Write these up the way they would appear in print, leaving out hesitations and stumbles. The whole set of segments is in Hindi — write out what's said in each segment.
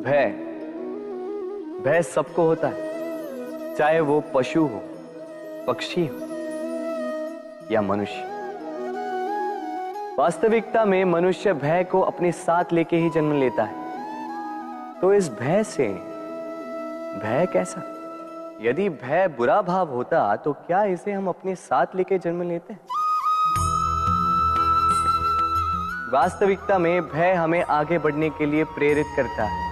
भय भय सबको होता है, चाहे वो पशु हो, पक्षी हो या मनुष्य। वास्तविकता में मनुष्य भय को अपने साथ लेके ही जन्म लेता है। तो इस भय से भय कैसा? यदि भय बुरा भाव होता तो क्या इसे हम अपने साथ लेके जन्म लेते हैं? वास्तविकता में भय हमें आगे बढ़ने के लिए प्रेरित करता है।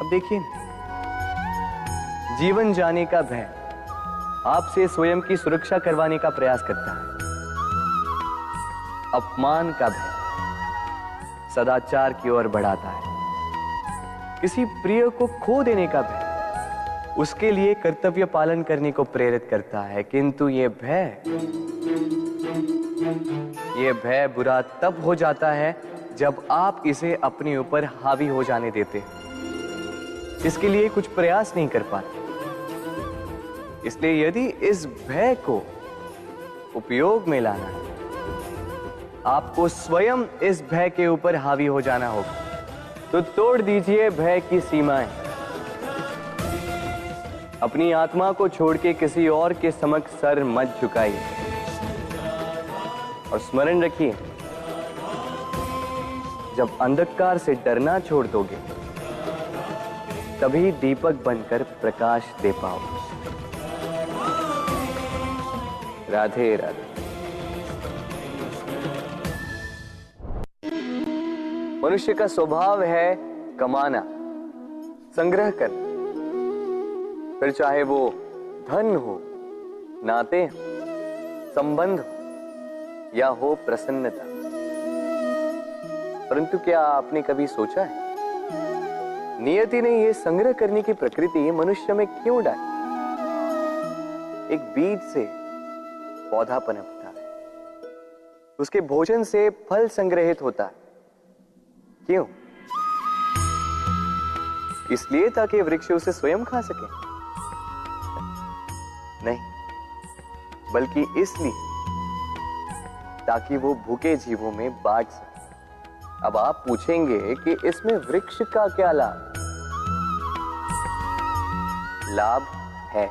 अब देखिए, जीवन जाने का भय आपसे स्वयं की सुरक्षा करवाने का प्रयास करता है। अपमान का भय सदाचार की ओर बढ़ाता है। किसी प्रिय को खो देने का भय उसके लिए कर्तव्य पालन करने को प्रेरित करता है। किंतु यह भय बुरा तब हो जाता है जब आप इसे अपने ऊपर हावी हो जाने देते हैं, इसके लिए कुछ प्रयास नहीं कर पाते। इसलिए यदि इस भय को उपयोग में लाना है, आपको स्वयं इस भय के ऊपर हावी हो जाना होगा। तो तोड़ दीजिए भय की सीमाएं। अपनी आत्मा को छोड़ के किसी और के समक्ष सर मत झुकाइए और स्मरण रखिए, जब अंधकार से डरना छोड़ दोगे तभी दीपक बनकर प्रकाश दे पाओगे। राधे राधे। मनुष्य का स्वभाव है कमाना, संग्रह करना, फिर चाहे वो धन हो, नाते हो, संबंध हो या हो प्रसन्नता। परंतु क्या आपने कभी सोचा है, नियति ने यह संग्रह करने की प्रकृति मनुष्य में क्यों डाली? एक बीज से पौधा पनपता है, उसके भोजन से फल संग्रहित होता है। क्यों? इसलिए ताकि वृक्ष उसे स्वयं खा सके? नहीं, बल्कि इसलिए ताकि वो भूखे जीवों में बांट सके। अब आप पूछेंगे कि इसमें वृक्ष का क्या लाभ? लाभ है,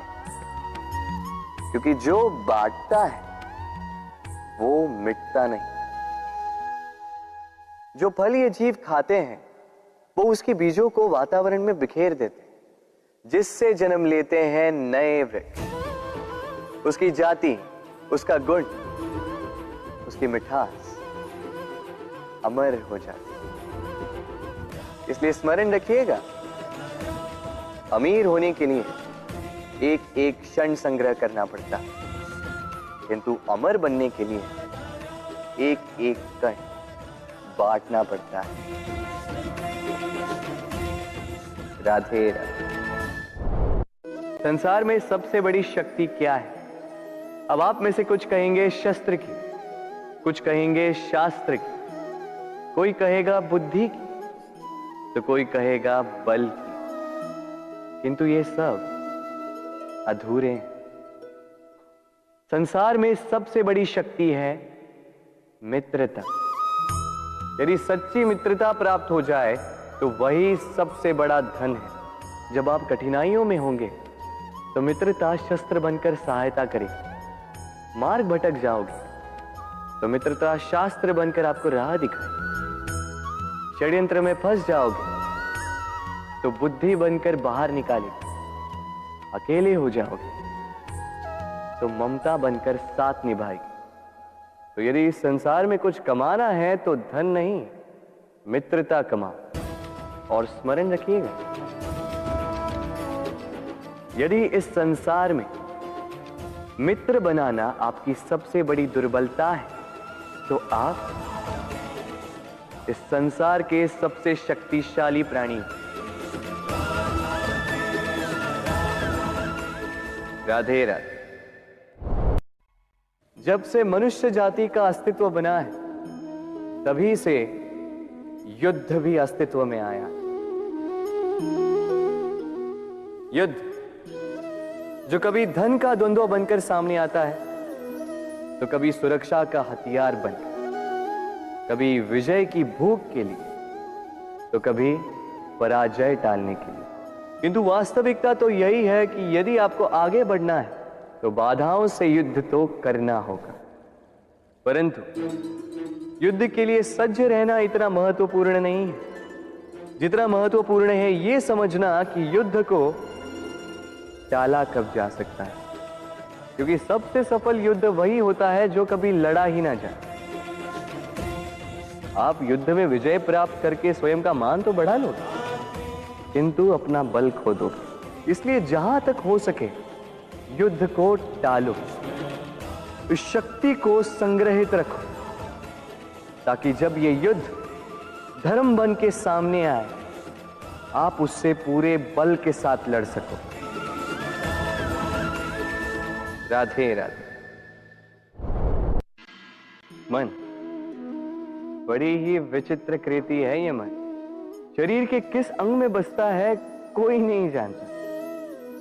क्योंकि जो बांटता है वो मिटता नहीं। जो फल ये जीव खाते हैं वो उसके बीजों को वातावरण में बिखेर देते हैं, जिससे जन्म लेते हैं नए वृक्ष। उसकी जाति, उसका गुण, उसकी मिठास अमर हो जाती है। इसलिए स्मरण रखिएगा, अमीर होने के लिए एक एक क्षण संग्रह करना पड़ता है, किंतु अमर बनने के लिए एक एक कण बांटना पड़ता है। राधे राधे। संसार में सबसे बड़ी शक्ति क्या है? अब आप में से कुछ कहेंगे शस्त्र की, कुछ कहेंगे शास्त्र की, कोई कहेगा बुद्धि की, तो कोई कहेगा बल की। किंतु ये सब अधूरे हैं। संसार में सबसे बड़ी शक्ति है मित्रता। यदि सच्ची मित्रता प्राप्त हो जाए तो वही सबसे बड़ा धन है। जब आप कठिनाइयों में होंगे तो मित्रता शस्त्र बनकर सहायता करेगी। मार्ग भटक जाओगे तो मित्रता शास्त्र बनकर आपको राह दिखाए। षड्यंत्र में फंस जाओगे तो बुद्धि बनकर बाहर निकालेगी। अकेले हो जाओगे तो ममता बनकर साथ निभाएगी। तो यदि इस संसार में कुछ कमाना है तो धन नहीं, मित्रता कमाओ। और स्मरण रखिएगा, यदि इस संसार में मित्र बनाना आपकी सबसे बड़ी दुर्बलता है तो आप इस संसार के सबसे शक्तिशाली प्राणी हैं। राधे राधे। जब से मनुष्य जाति का अस्तित्व बना है तभी से युद्ध भी अस्तित्व में आया। युद्ध जो कभी धन का द्वंद्व बनकर सामने आता है तो कभी सुरक्षा का हथियार बनकर, कभी विजय की भूख के लिए, तो कभी पराजय टालने के लिए। किंतु वास्तविकता तो यही है कि यदि आपको आगे बढ़ना है तो बाधाओं से युद्ध तो करना होगा, परंतु युद्ध के लिए सज्ज रहना इतना महत्वपूर्ण नहीं है जितना महत्वपूर्ण है यह समझना कि युद्ध को टाला कब जा सकता है, क्योंकि सबसे सफल युद्ध वही होता है जो कभी लड़ा ही ना जाए। आप युद्ध में विजय प्राप्त करके स्वयं का मान तो बढ़ा लो, किंतु अपना बल खो दोगे। इसलिए जहां तक हो सके युद्ध को टालो, इस शक्ति को संग्रहित रखो, ताकि जब ये युद्ध धर्म बन के सामने आए आप उससे पूरे बल के साथ लड़ सको। राधे राधे। मन बड़ी ही विचित्र कृति है ये मन। शरीर के किस अंग में बसता है कोई नहीं जानता,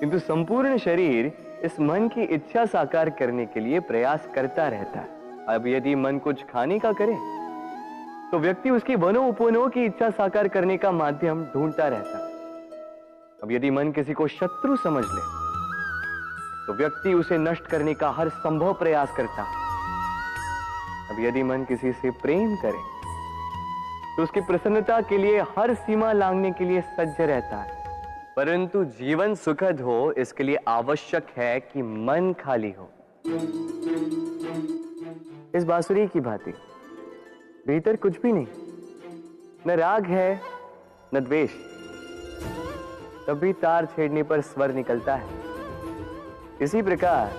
किंतु संपूर्ण शरीर इस मन की इच्छा साकार करने के लिए प्रयास करता रहता है। अब यदि मन कुछ खाने का करे तो व्यक्ति उसकी वनो उपवनों की इच्छा साकार करने का माध्यम ढूंढता रहता है। अब यदि मन किसी को शत्रु समझ ले तो व्यक्ति उसे नष्ट करने का हर संभव प्रयास करता है। अब यदि मन किसी से प्रेम करे तो उसकी प्रसन्नता के लिए हर सीमा लांघने के लिए सज्ज रहता है। परंतु जीवन सुखद हो इसके लिए आवश्यक है कि मन खाली हो। इस बांसुरी की भांति भीतर कुछ भी नहीं, न राग है न द्वेष, तब भी तार छेड़ने पर स्वर निकलता है। इसी प्रकार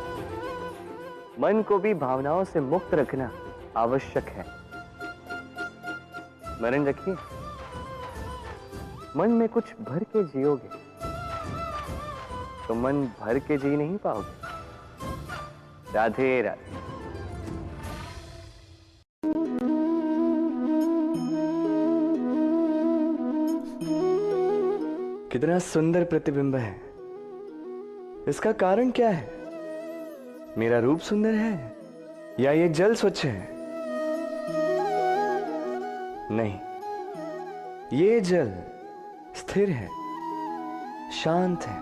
मन को भी भावनाओं से मुक्त रखना आवश्यक है। स्मरण रखिए, मन में कुछ भर के जियोगे तो मन भर के जी नहीं पाओगे। राधे राधे। कितना सुंदर प्रतिबिंब है। इसका कारण क्या है? मेरा रूप सुंदर है या ये जल स्वच्छ है? नहीं, ये जल स्थिर है, शांत है।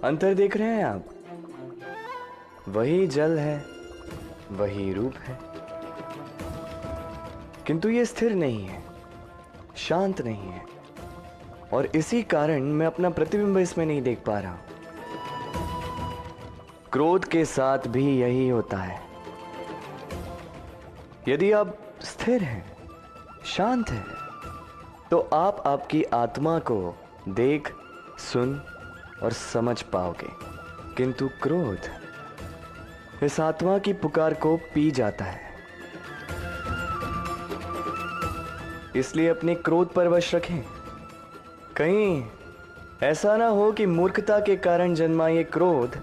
अंतर देख रहे हैं आप? वही जल है, वही रूप है, किंतु ये स्थिर नहीं है, शांत नहीं है, और इसी कारण मैं अपना प्रतिबिंब इसमें नहीं देख पा रहा हूं। क्रोध के साथ भी यही होता है। यदि आप स्थिर हैं, शांत हैं, तो आप आपकी आत्मा को देख, सुन और समझ पाओगे, किंतु क्रोध इस आत्मा की पुकार को पी जाता है। इसलिए अपने क्रोध पर वश रखें। कहीं ऐसा ना हो कि मूर्खता के कारण जन्मा ये क्रोध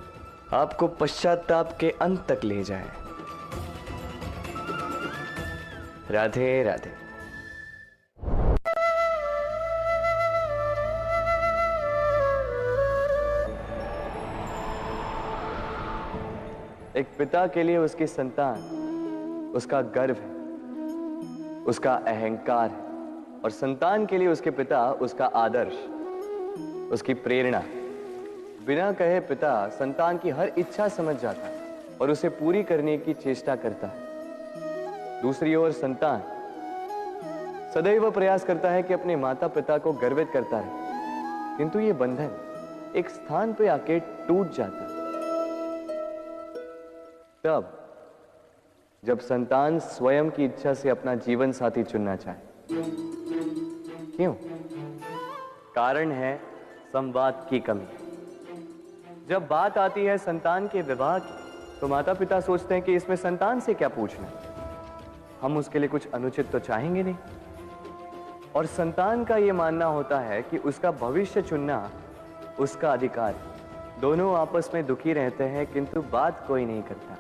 आपको पश्चाताप के अंत तक ले जाए। राधे राधे। एक पिता के लिए उसकी संतान उसका गर्व है, उसका अहंकार है, और संतान के लिए उसके पिता उसका आदर्श, उसकी प्रेरणा। बिना कहे पिता संतान की हर इच्छा समझ जाता है और उसे पूरी करने की चेष्टा करता है। दूसरी ओर संतान सदैव प्रयास करता है कि अपने माता पिता को गर्वित करता रहे, किंतु ये बंधन एक स्थान पे आके टूट जाता है। तब जब संतान स्वयं की इच्छा से अपना जीवन साथी चुनना चाहे। क्यों? कारण है संवाद की कमी। जब बात आती है संतान के विवाह की तो माता पिता सोचते हैं कि इसमें संतान से क्या पूछना, हम उसके लिए कुछ अनुचित तो चाहेंगे नहीं। और संतान का यह मानना होता है कि उसका भविष्य चुनना उसका अधिकार है। दोनों आपस में दुखी रहते हैं, किंतु बात कोई नहीं करता।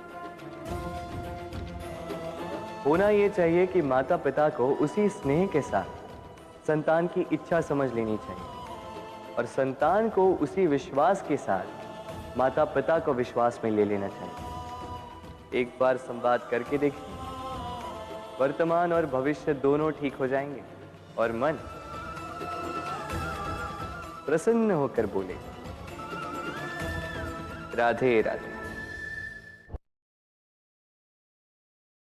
होना यह चाहिए कि माता पिता को उसी स्नेह के साथ संतान की इच्छा समझ लेनी चाहिए और संतान को उसी विश्वास के साथ माता पिता को विश्वास में ले लेना चाहिए। एक बार संवाद करके देखिए, वर्तमान और भविष्य दोनों ठीक हो जाएंगे और मन प्रसन्न होकर बोले, राधे राधे।